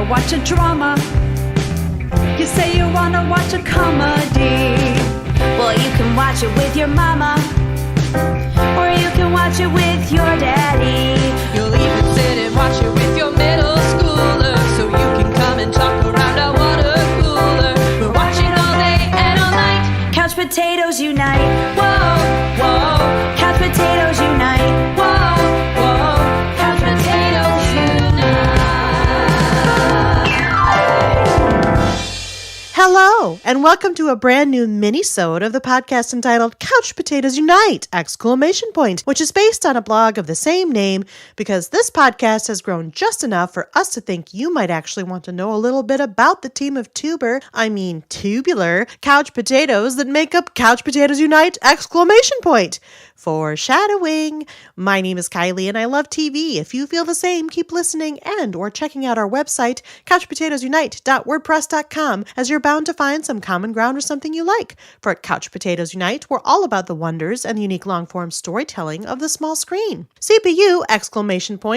wanna watch a drama. You say you wanna watch a comedy. Well, you can watch it with your mama, or you can watch it with your daddy. You'll even sit and watch it with your middle schooler, so you can come and talk around a water cooler. We're watching all day and all night. Couch potatoes unite. Whoa, whoa. Couch potatoes unite. Whoa, whoa. Couch potatoes unite. Hello, and welcome to a brand new mini-sode of the podcast entitled Couch Potatoes Unite! Which is based on a blog of the same name because this podcast has grown just enough for us to think you might actually want to know a little bit about the team of tubular couch potatoes that make up Couch Potatoes Unite! Foreshadowing. My name is Kylie and I love TV. If you feel the same, keep listening and or checking out our website, couchpotatoesunite.wordpress.com, as you're bound to find some common ground or something you like. For at Couch Potatoes Unite, we're all about the wonders and the unique long-form storytelling of the small screen. CPU,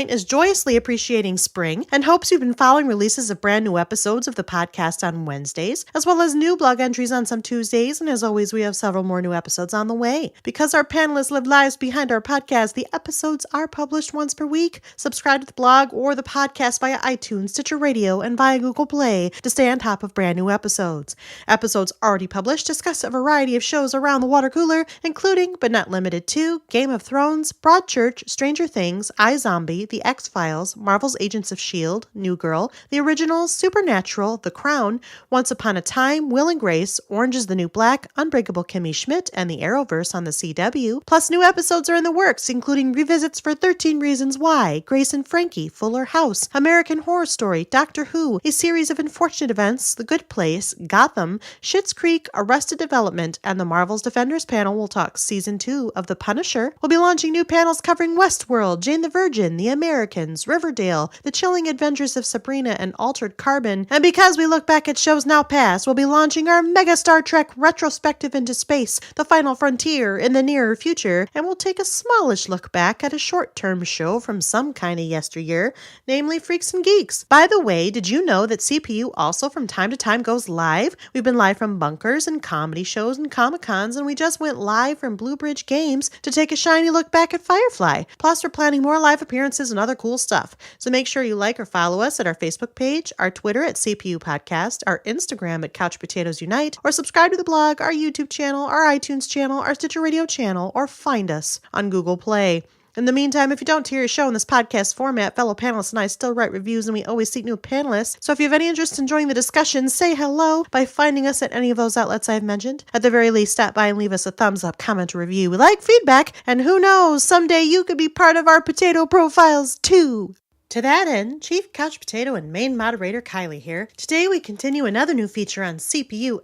is joyously appreciating spring and hopes you've been following releases of brand new episodes of the podcast on Wednesdays, as well as new blog entries on some Tuesdays, and as always, we have several more new episodes on the way. Because our panelists live lives behind our podcast, the episodes are published once per week. Subscribe to the blog or the podcast via iTunes, Stitcher Radio, and via Google Play to stay on top of brand new episodes. Episodes already published discuss a variety of shows around the water cooler, including, but not limited to, Game of Thrones, Broadchurch, Stranger Things, iZombie, The X-Files, Marvel's Agents of S.H.I.E.L.D., New Girl, The Originals, Supernatural, The Crown, Once Upon a Time, Will and Grace, Orange is the New Black, Unbreakable Kimmy Schmidt, and The Arrowverse on the CW. Plus, new episodes are in the works, including revisits for 13 Reasons Why, Grace and Frankie, Fuller House, American Horror Story, Doctor Who, a series of unfortunate events, The Good Place, Gotham, Schitt's Creek, Arrested Development, and the Marvel's Defenders panel will talk Season 2 of The Punisher. We'll be launching new panels covering Westworld, Jane the Virgin, The Americans, Riverdale, The Chilling Adventures of Sabrina, and Altered Carbon. And because we look back at shows now past, we'll be launching our Mega Star Trek retrospective into space, The Final Frontier, in the near future, and we'll take a smallish look back at a short-term show from some kind of yesteryear, namely Freaks and Geeks. By the way, did you know that CPU also from time to time goes live? We've been live from bunkers and comedy shows and Comic-Cons, and we just went live from Blue Bridge Games to take a shiny look back at Firefly. Plus, we're planning more live appearances and other cool stuff. So make sure you like or follow us at our Facebook page, our Twitter at CPU Podcast, our Instagram at Couch Potatoes Unite, or subscribe to the blog, our YouTube channel, our iTunes channel, our Stitcher Radio channel, or find us on Google Play. In the meantime, if you don't hear a show in this podcast format, fellow panelists and I still write reviews and we always seek new panelists. So if you have any interest in joining the discussion, say hello by finding us at any of those outlets I've mentioned. At the very least, stop by and leave us a thumbs up, comment, or review. We like feedback, and who knows, someday you could be part of our potato profiles too. To that end, Chief Couch Potato and main moderator Kylie here. Today we continue another new feature on CPU!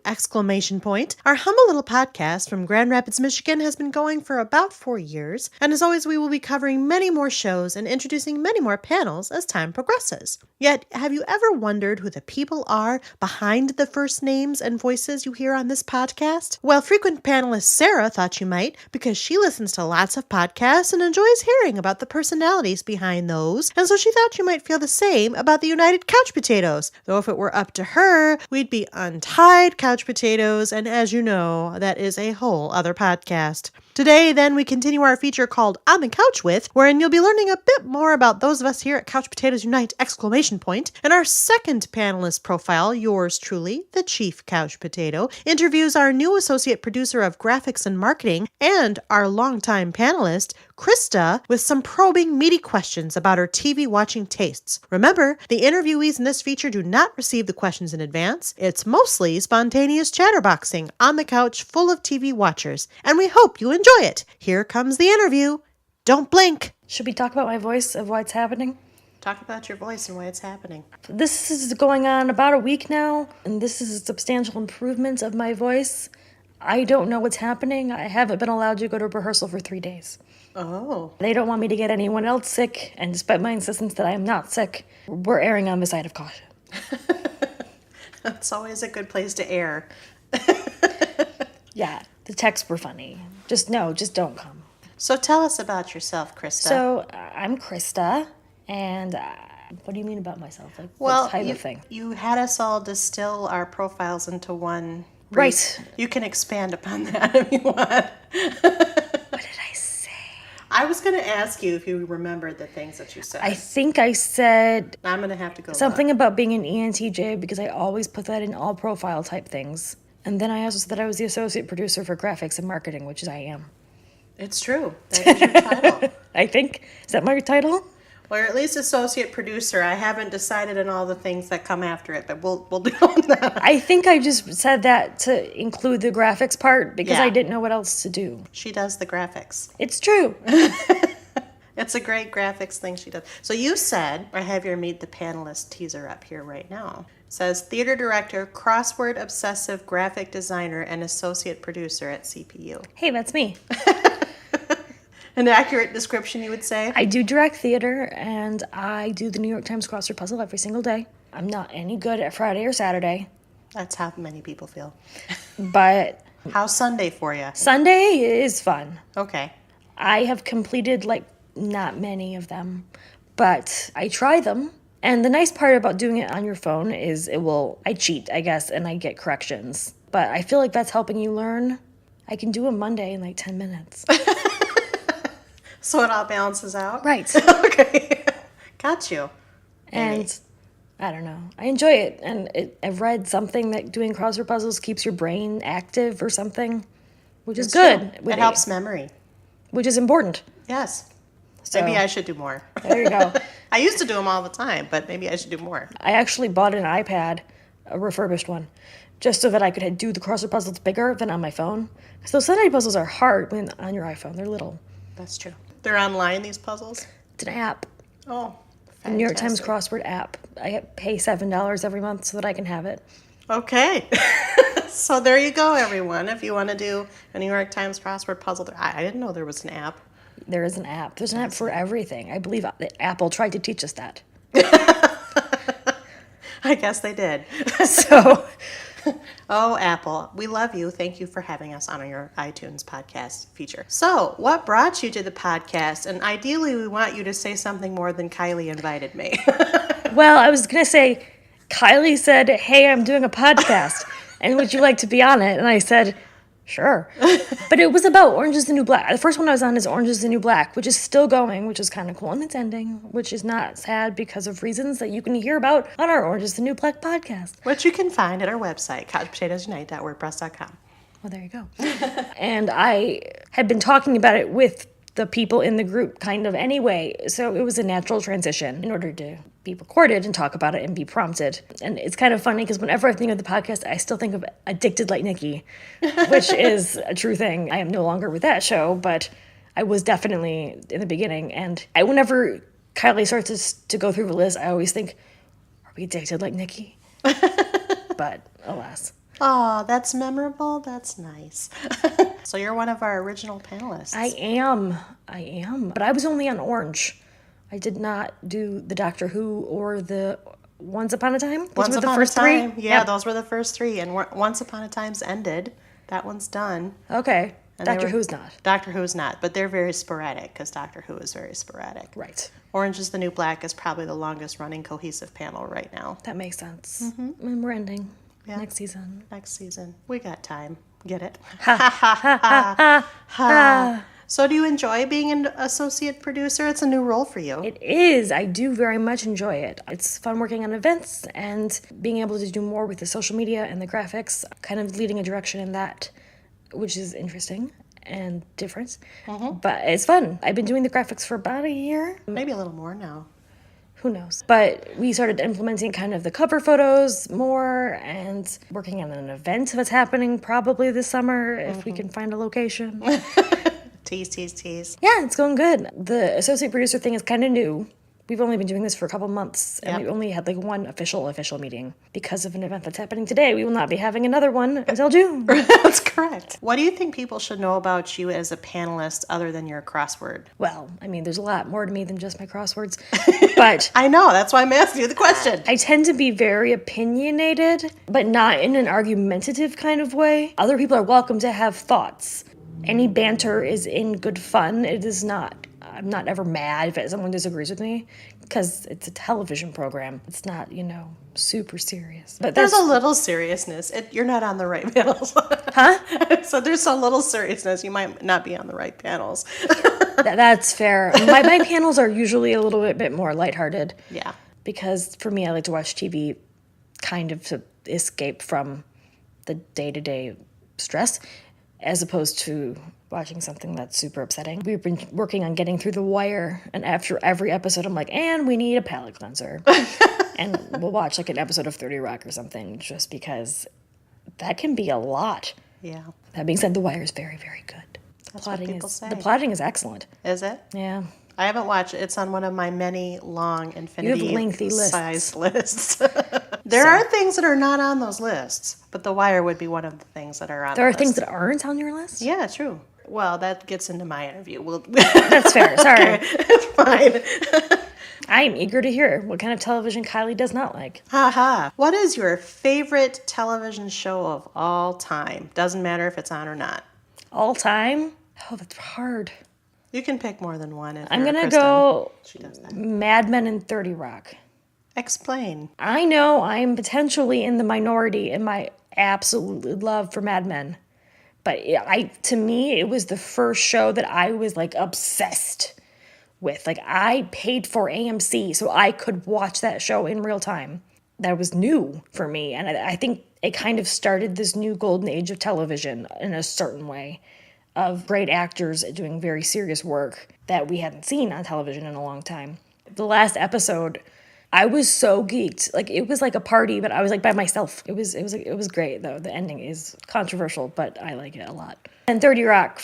Our humble little podcast from Grand Rapids, Michigan has been going for about 4 years, and as always we will be covering many more shows and introducing many more panels as time progresses. Yet, have you ever wondered who the people are behind the first names and voices you hear on this podcast? Well, frequent panelist Sarah thought you might, because she listens to lots of podcasts and enjoys hearing about the personalities behind those, and so she thought you might feel the same about the United Couch Potatoes. Though if it were up to her, we'd be Untitled Couch Potatoes, and as you know, that is a whole other podcast. Today, then, we continue our feature called On the Couch With, wherein you'll be learning a bit more about those of us here at Couch Potatoes Unite! And our second panelist profile, yours truly, the Chief Couch Potato, interviews our new associate producer of graphics and marketing and our longtime panelist, Krista, with some probing, meaty questions about her TV watching tastes. Remember, the interviewees in this feature do not receive the questions in advance. It's mostly spontaneous chatterboxing on the couch full of TV watchers, and we hope you enjoy it. Here comes the interview. Don't blink. Should we talk about my voice of why it's happening? Talk about your voice and why it's happening. This is going on about a week now, and this is a substantial improvement of my voice. I don't know what's happening. I haven't been allowed to go to rehearsal for 3 days. Oh. They don't want me to get anyone else sick, and despite my insistence that I am not sick, we're erring on the side of caution. That's always a good place to err. Yeah, the texts were funny. Just don't come. So tell us about yourself, Krista. So, I'm Krista, and What do you mean about myself? Like, Well, what type of thing? you had us all distill our profiles into one. Right. You can expand upon that if you want. What did I say? I was going to ask you if you remembered the things that you said. I think I said I'm going to have to go something look. about being an ENTJ because I always put that in all profile type things. And then I also said that I was the associate producer for graphics and marketing, which is I am. It's true. That is your title. I think. Is that my title? Or at least associate producer. I haven't decided on all the things that come after it, but we'll do that. I think I just said that to include the graphics part because Yeah. I didn't know what else to do. She does the graphics. It's true. It's a great graphics thing she does. So you said, I have your Meet the Panelist teaser up here right now. It says theater director, crossword obsessive graphic designer, and associate producer at CPU. Hey, that's me. An accurate description, you would say? I do direct theater and I do the New York Times crossword puzzle every single day. I'm not any good at Friday or Saturday, That's how many people feel. but How's Sunday for you? Sunday is fun. Okay. I have completed like not many of them, but I try them. And the nice part about doing it on your phone is I cheat, I guess, and I get corrections. But I feel like that's helping you learn. I can do a Monday in like 10 minutes. So it all balances out? Right. Okay. Got you. And I don't know. I enjoy it. And I've read something that doing crossword puzzles keeps your brain active or something, which is good. It helps memory. Which is important. Yes. So, Maybe I should do more. There you go. I used to do them all the time, but maybe I should do more. I actually bought an iPad, a refurbished one, just so that I could do the crossword puzzles bigger than on my phone. Because those Sunday puzzles are hard when on your iPhone. They're little. That's true. They're online, these puzzles? It's an app. Oh, A New York Times fantastic. crossword app. I pay $7 every month so that I can have it. Okay. So there you go, everyone. If you want to do a New York Times crossword puzzle, I didn't know there was an app. There is an app. There's an app for everything. I believe that Apple tried to teach us that. I guess they did. So, Oh, Apple, we love you. Thank you for having us on your iTunes podcast feature. So, what brought you to the podcast? And ideally, we want you to say something more than Kylie invited me. well, I was going to say, Kylie said, hey, I'm doing a podcast, and would you like to be on it? And I said, sure. But it was about Orange is the New Black. The first one I was on is Orange is the New Black, which is still going, which is kind of cool. And it's ending, which is not sad because of reasons that you can hear about on our Orange is the New Black podcast. Which you can find at our website, couchpotatoesunite.wordpress.com. Well, there you go. And I had been talking about it with the people in the group kind of anyway, so it was a natural transition in order to be recorded and talk about it and be prompted. And it's kind of funny because whenever I think of the podcast, I still think of Addicted Like Nikki, which is a true thing. I am no longer with that show, but I was definitely in the beginning. And whenever Kylie starts to go through the list, I always think, are we addicted like Nikki? But alas. Oh, that's memorable. That's nice. So you're one of our original panelists. I am. But I was only on Orange. I did not do the Doctor Who or the Once Upon a Time. Those Once were the Upon first a Time. three? Yeah, Yep. those were the first three. And Once Upon a Time's ended. That one's done. Okay. And they Doctor were- Who's not. Doctor Who's not, but they're very sporadic because Doctor Who is very sporadic. Right. Orange is the New Black is probably the longest running cohesive panel right now. That makes sense. And we're ending Yeah. next season. Next season. We got time. Get it? Ha. So do you enjoy being an associate producer? It's a new role for you. It is. I do very much enjoy it. It's fun working on events and being able to do more with the social media and the graphics, kind of leading a direction in that, which is interesting and different. But it's fun. I've been doing the graphics for about a year. Maybe a little more now. Who knows? But we started implementing kind of the cover photos more and working on an event that's happening probably this summer if we can find a location. Tease. Yeah, it's going good. The associate producer thing is kind of new. We've only been doing this for a couple months, and Yep. we only had like one official meeting. Because of an event that's happening today, we will not be having another one until June. That's correct. What do you think people should know about you as a panelist other than your crossword? Well, I mean, there's a lot more to me than just my crosswords. But I know, that's why I'm asking you the question. I tend to be very opinionated, but not in an argumentative kind of way. Other people are welcome to have thoughts. Any banter is in good fun. It is not I'm not ever mad if someone disagrees with me because it's a television program. It's not, super serious. But There's a little seriousness. You're not on the right panels. Huh? So there's a little seriousness. You might not be on the right panels. That's fair. My panels are usually a little bit more lighthearted. Yeah. Because for me, I like to watch TV kind of to escape from the day-to-day stress as opposed to watching something that's super upsetting. We've been working on getting through The Wire, and after every episode, I'm like, and we need a palate cleanser. And we'll watch like an episode of 30 Rock or something just because that can be a lot. Yeah. That being said, The Wire is very, very good. That's what people say. The plotting is excellent. Is it? Yeah. I haven't watched it. It's on one of my many long infinity lengthy lists. size lists. There are things that are not on those lists, but The Wire would be one of the things that are on There are the things list. that aren't on your list? Yeah, true. Well, that gets into my interview. That's fair. Sorry. It's fine. I am eager to hear what kind of television Kylie does not like. Haha. What is your favorite television show of all time? Doesn't matter if it's on or not. All time? Oh, that's hard. You can pick more than one. I'm going to Kristen. go She does that. Mad Men and 30 Rock. Explain. I know I'm potentially in the minority in my absolute love for Mad Men. But to me, it was the first show that I was like obsessed with. Like I paid for AMC so I could watch that show in real time. That was new for me. And I think it kind of started this new golden age of television in a certain way, of great actors doing very serious work that we hadn't seen on television in a long time. The last episode, I was so geeked. Like it was like a party, but I was like by myself. It was great though. The ending is controversial, but I like it a lot. And 30 Rock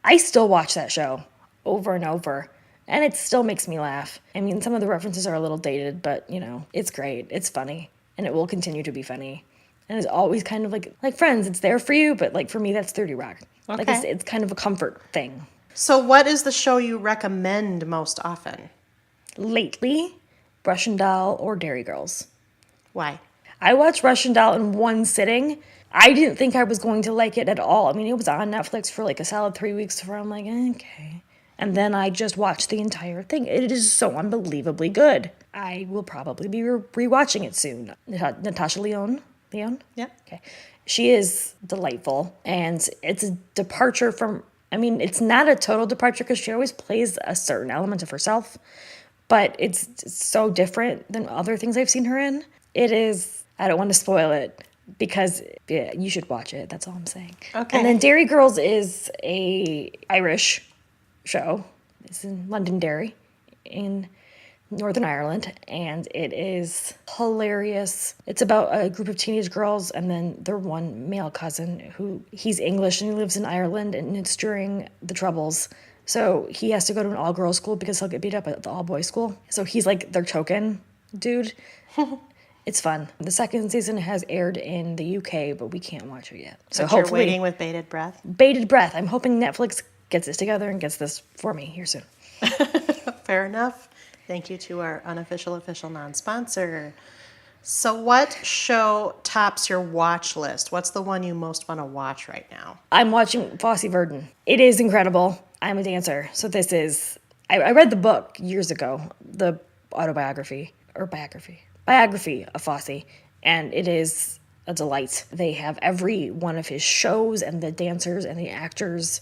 I still watch that show over and over, and it still makes me laugh. I mean, some of the references are a little dated, but it's great. It's funny, and it will continue to be funny. And it's always kind of like Friends. It's there for you, but like for me, that's 30 Rock. Okay. Like it's kind of a comfort thing. So what is the show you recommend most often? Lately, Russian Doll or Dairy Girls. Why? I watched Russian Doll in one sitting. I didn't think I was going to like it at all. I mean, it was on Netflix for like a solid 3 weeks before I'm like, okay. And then I just watched the entire thing. It is so unbelievably good. I will probably be rewatching it soon. Natasha Lyonne? Yeah. Okay. She is delightful, and it's a departure from, it's not a total departure because she always plays a certain element of herself, but it's so different than other things I've seen her in. It is, I don't want to spoil it because you should watch it. That's all I'm saying. Okay. And then Dairy Girls is a Irish show. It's in Londonderry in Northern Ireland, and it is hilarious. It's about a group of teenage girls and then their one male cousin he's English and he lives in Ireland, and it's during the Troubles. So he has to go to an all-girls school because he'll get beat up at the all-boys school. So he's like their token dude. It's fun. The second season has aired in the UK, but we can't watch it yet. So But hopefully, you're waiting with bated breath? bated breath. I'm hoping Netflix gets this together and gets this for me here soon. Fair enough. Thank you to our unofficial, official, non-sponsor. So what show tops your watch list? What's the one you most want to watch right now? I'm watching Fosse Verdon. It is incredible. I'm a dancer. So this is, I read the book years ago, the biography of Fosse, and it is a delight. They have every one of his shows, and the dancers and the actors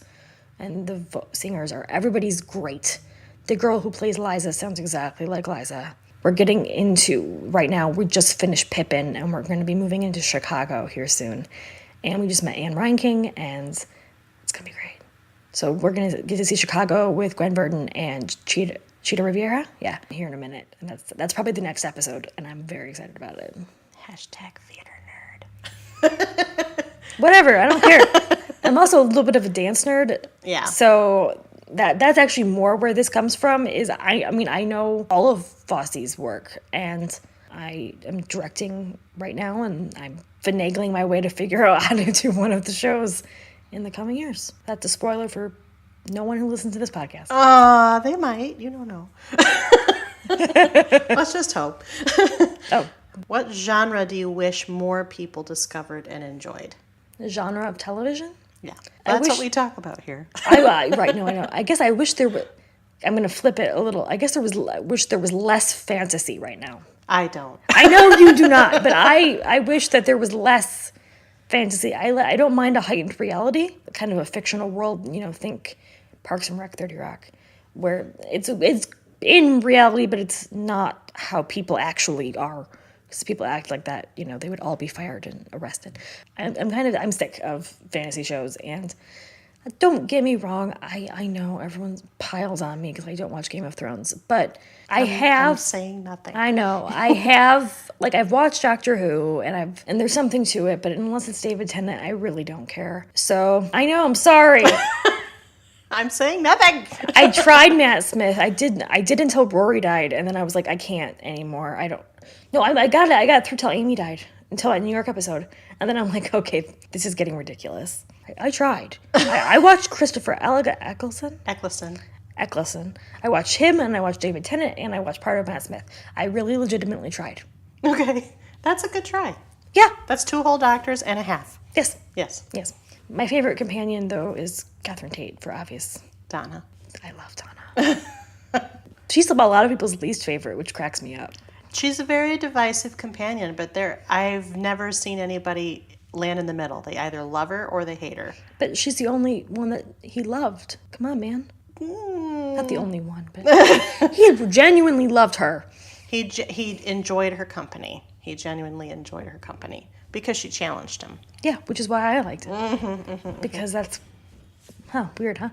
and the singers everybody's great. The girl who plays Liza sounds exactly like Liza. We're getting into, right now, we just finished Pippin, and we're going to be moving into Chicago here soon. And we just met Anne Reinking, and it's going to be great. So we're going to get to see Chicago with Gwen Verdon and Cheetah Riviera. Yeah, here in a minute. And that's probably the next episode, and I'm very excited about it. #theater nerd. Whatever, I don't care. I'm also a little bit of a dance nerd. Yeah. So that's actually more where this comes from. Is I know all of Fosse's work, and I am directing right now, and I'm finagling my way to figure out how to do one of the shows in the coming years. That's a spoiler for no one who listens to this podcast. They might. You don't know. Let's just hope. Oh, What genre do you wish more people discovered and enjoyed? the genre of television? Yeah, that's wish- what we talk about here. Right, no, I know. I guess I wish there I'm going to flip it a little. I guess wish there was less fantasy right now. I don't. I know you do not, but I wish that there was less fantasy. I don't mind a heightened reality, kind of a fictional world, think Parks and Rec, 30 Rock, where it's in reality, but it's not how people actually are. Because people act like that, they would all be fired and arrested. I'm sick of fantasy shows, and don't get me wrong, I know everyone piles on me because I don't watch Game of Thrones, but I'm saying nothing. I know. I have, I've watched Doctor Who, and there's something to it, but unless it's David Tennant, I really don't care. So, I know, I'm sorry. I'm saying nothing. I tried Matt Smith. I did until Rory died, and then I was like, I can't anymore. I got it through till Amy died, until that New York episode. And then I'm like, okay, this is getting ridiculous. I tried. I watched Christopher Eccleston. I watched him, and I watched David Tennant, and I watched part of Matt Smith. I really legitimately tried. Okay. That's a good try. Yeah. That's 2 whole doctors and a half. Yes. Yes. Yes. My favorite companion, though, is Catherine Tate, for obvious. Donna. I love Donna. She's a lot of people's least favorite, which cracks me up. She's a very divisive companion, but I've never seen anybody land in the middle. They either love her or they hate her. But she's the only one that he loved. Come on, man. Not the only one, but he genuinely loved her. He enjoyed her company. He genuinely enjoyed her company because she challenged him. Yeah, which is why I liked it. Because that's, weird, huh?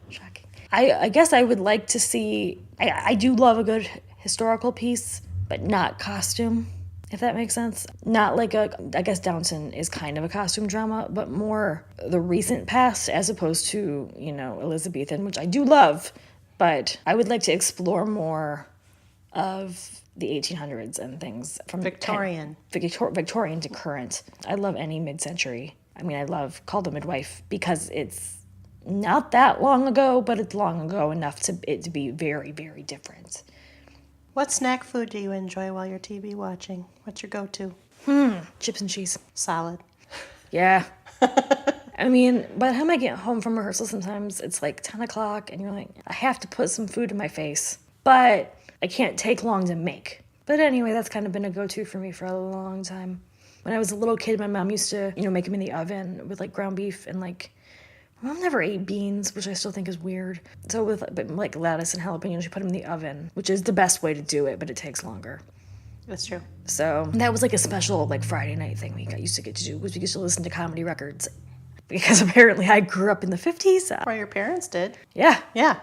Shocking. I guess I would like to see, I do love a good historical piece, but not costume, if that makes sense. Not I guess Downton is kind of a costume drama, but more the recent past as opposed to, Elizabethan, which I do love, but I would like to explore more of the 1800s and things from Victorian to current. I love any mid-century. I love Call the Midwife because it's not that long ago, but it's long ago enough to be very, very different. What snack food do you enjoy while you're TV watching? What's your go-to? Chips and cheese. Solid. Yeah. By the time I get home from rehearsal, sometimes it's 10 o'clock, and you're like, I have to put some food in my face. But I can't take long to make. But anyway, that's kind of been a go-to for me for a long time. When I was a little kid, my mom used to, make them in the oven with ground beef and Mom never ate beans, which I still think is weird. So with lettuce and jalapeno, she put them in the oven, which is the best way to do it, but it takes longer. That's true. So that was a special Friday night thing we used to get to do, was we used to listen to comedy records. Because apparently I grew up in the 50s. Or your parents did. Yeah. Yeah.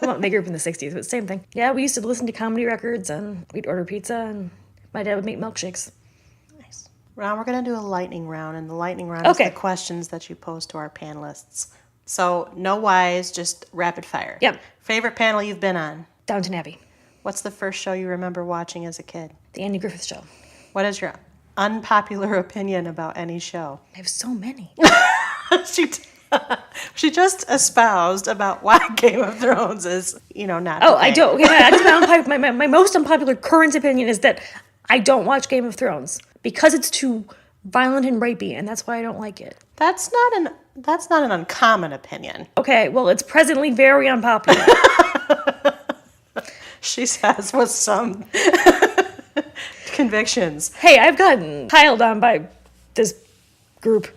Well, they grew up in the 60s, but same thing. Yeah, we used to listen to comedy records, and we'd order pizza, and my dad would make milkshakes. Nice. Now we're going to do a lightning round, and the lightning round is the questions that you pose to our panelists. So no whys, just rapid fire. Yep. Favorite panel you've been on? Downton Abbey. What's the first show you remember watching as a kid? The Andy Griffith Show. What is your unpopular opinion about any show? I have so many. She just espoused about why Game of Thrones is, not. Oh, I don't. My most unpopular current opinion is that I don't watch Game of Thrones because it's too violent and rapey, and that's why I don't like it. That's not an uncommon opinion. Okay, well, it's presently very unpopular. She says with some convictions. Hey, I've gotten piled on by this group.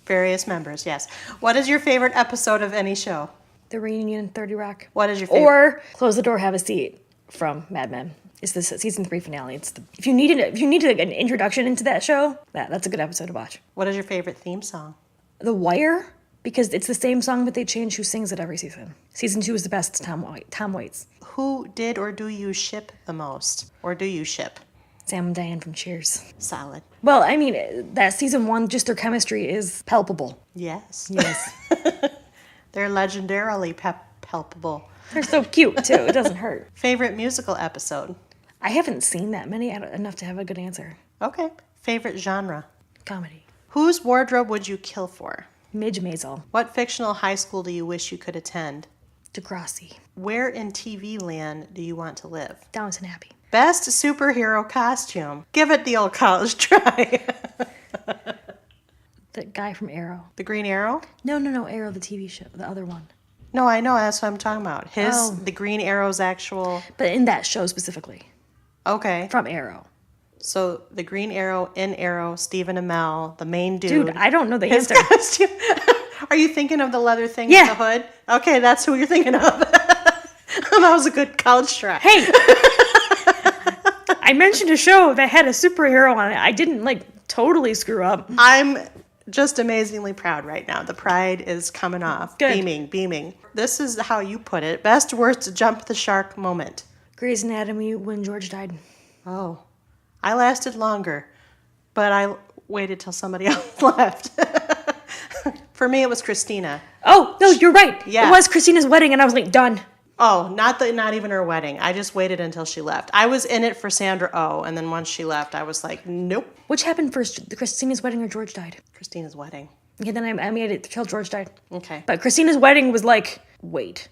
Various members, yes. What is your favorite episode of any show? The reunion, 30 Rock. What is your favorite? Or Close the Door, Have a Seat from Mad Men. It's the season 3 finale. If you needed an introduction into that show, that's a good episode to watch. What is your favorite theme song? The Wire, because it's the same song, but they change who sings it every season. Season 2 is the best. Tom Waits. Who did or do you ship the most, or do you ship? Sam and Diane from Cheers. Solid. Well, that season 1, just their chemistry is palpable. Yes. They're legendarily palpable. They're so cute, too. It doesn't hurt. Favorite musical episode? I haven't seen that many enough to have a good answer. Okay. Favorite genre? Comedy. Whose wardrobe would you kill for? Midge Maisel. What fictional high school do you wish you could attend? Degrassi. Where in TV land do you want to live? Downton Abbey. Best superhero costume. Give it the old college try. The guy from Arrow. The Green Arrow? No, Arrow, the TV show. The other one. No, I know. That's what I'm talking about. The Green Arrow's actual... But in that show specifically. Okay. From Arrow. So the Green Arrow, in Arrow, Stephen Amell, the main dude. Dude, I don't know the his answer. costume. Are you thinking of the leather thing Yeah. with the hood? Okay, that's who you're thinking of. That was a good college try. Hey! I mentioned a show that had a superhero on it. I didn't, totally screw up. I'm just amazingly proud right now. The pride is coming off. Good. Beaming. This is how you put it. Best worst jump the shark moment. Grey's Anatomy when George died. Oh. I lasted longer, but I waited till somebody else left. For me, it was Christina. Oh, no, you're right. Yeah. It was Christina's wedding, and I was done. Oh, not even her wedding. I just waited until she left. I was in it for Sandra Oh, and then once she left, I was like, nope. Which happened first, Christina's wedding or George died? Christina's wedding. Okay, then I made it till George died. Okay. But Christina's wedding was wait.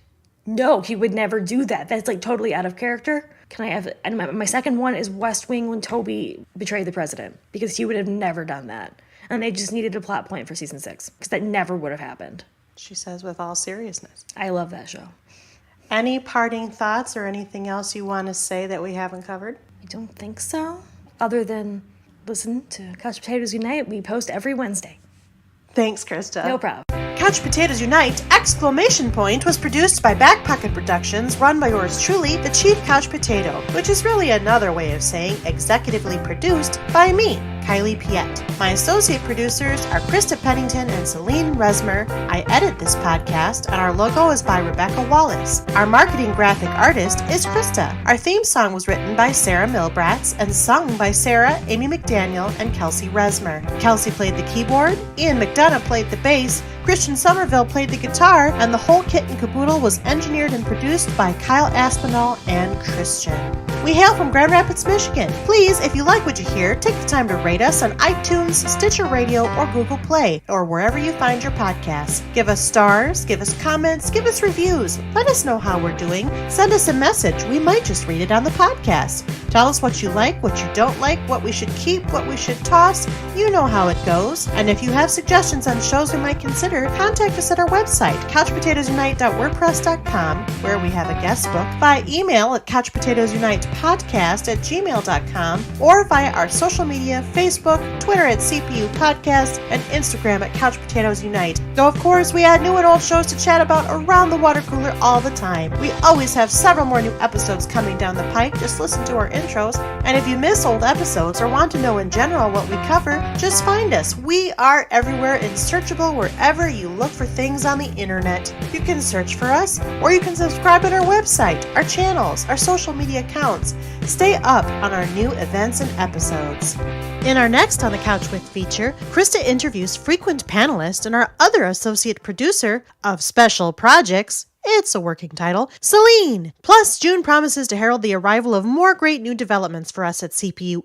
No, he would never do that. That's totally out of character. Can I have it? And my second one is West Wing when Toby betrayed the president, because he would have never done that. And they just needed a plot point for season 6, because that never would have happened. She says with all seriousness. I love that show. Any parting thoughts or anything else you want to say that we haven't covered? I don't think so. Other than listen to Couch Potatoes Unite. We post every Wednesday. Thanks, Krista. No problem. Couch Potatoes Unite! Was produced by Back Pocket Productions, run by yours truly, the Chief Couch Potato, which is really another way of saying executively produced by me, Kylie Piette. My associate producers are Krista Pennington and Selene Rezmer. I edit this podcast, and our logo is by Rebecca Wallace. Our marketing graphic artist is Krista. Our theme song was written by Sarah Milbratz and sung by Sarah, Amy McDaniel, and Kelsey Rezmer. Kelsey played the keyboard, Ian McDonough played the bass, Christian Somerville played the guitar, and the whole kit and caboodle was engineered and produced by Kyle Aspinall and Christian. We hail from Grand Rapids, Michigan. Please, if you like what you hear, take the time to rate us on iTunes, Stitcher Radio, or Google Play, or wherever you find your podcasts. Give us stars, give us comments, give us reviews. Let us know how we're doing. Send us a message. We might just read it on the podcast. Tell us what you like, what you don't like, what we should keep, what we should toss. You know how it goes. And if you have suggestions on shows we might consider, contact us at our website, couchpotatoesunite.wordpress.com, where we have a guest book, by email at couchpotatoesunitepodcast@gmail.com, or via our social media, Facebook, Twitter at CPU Podcast, and Instagram at Couch Potatoes Unite. Though, of course, we add new and old shows to chat about around the water cooler all the time. We always have several more new episodes coming down the pike. Just listen to our intros, and if you miss old episodes or want to know in general what we cover, just find us. We are everywhere and searchable wherever you look for things on the internet. You can search for us, or you can subscribe at our website, our channels, our social media accounts. Stay up on our new events and episodes. In our next On the Couch With feature, Krista interviews frequent panelist and our other associate producer of special projects, it's a working title, Selene. Plus, June promises to herald the arrival of more great new developments for us at CPU!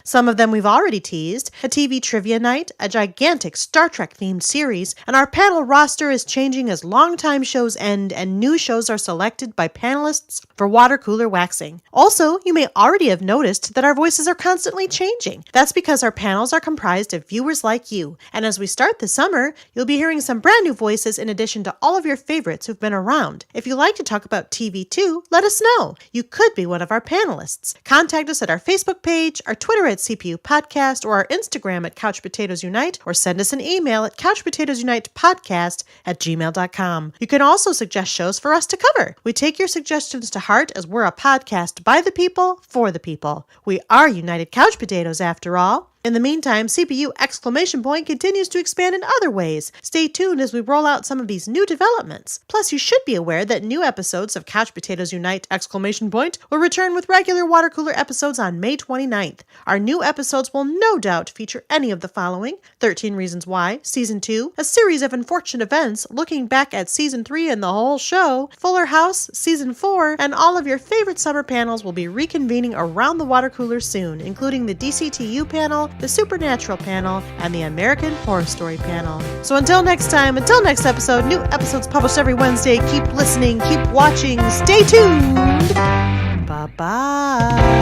Some of them we've already teased, a TV trivia night, a gigantic Star Trek themed series, and our panel roster is changing as longtime shows end and new shows are selected by panelists for water cooler waxing. Also, you may already have noticed that our voices are constantly changing. That's because our panels are comprised of viewers like you, and as we start the summer, you'll be hearing some brand new voices in addition to all of your favorites who've been around. If you like to talk about TV too, let us know. You could be one of our panelists. Contact us at our Facebook page, our Twitter at CPU Podcast, or our Instagram at Couch Potatoes Unite, or send us an email at couchpotatoesunitepodcast@gmail.com. You can also suggest shows for us to cover. We take your suggestions to heart as we're a podcast by the people, for the people. We are United Couch Potatoes after all. In the meantime, CPU! Continues to expand in other ways. Stay tuned as we roll out some of these new developments. Plus, you should be aware that new episodes of Couch Potatoes Unite! Will return with regular water cooler episodes on May 29th. Our new episodes will no doubt feature any of the following: 13 Reasons Why, Season 2, a series of unfortunate events looking back at Season 3 and the whole show, Fuller House, Season 4, and all of your favorite summer panels will be reconvening around the water cooler soon, including the DCTU panel, the Supernatural panel, and the American Horror Story panel. So until next time, until next episode, new episodes published every Wednesday. Keep listening, keep watching, stay tuned. Bye-bye.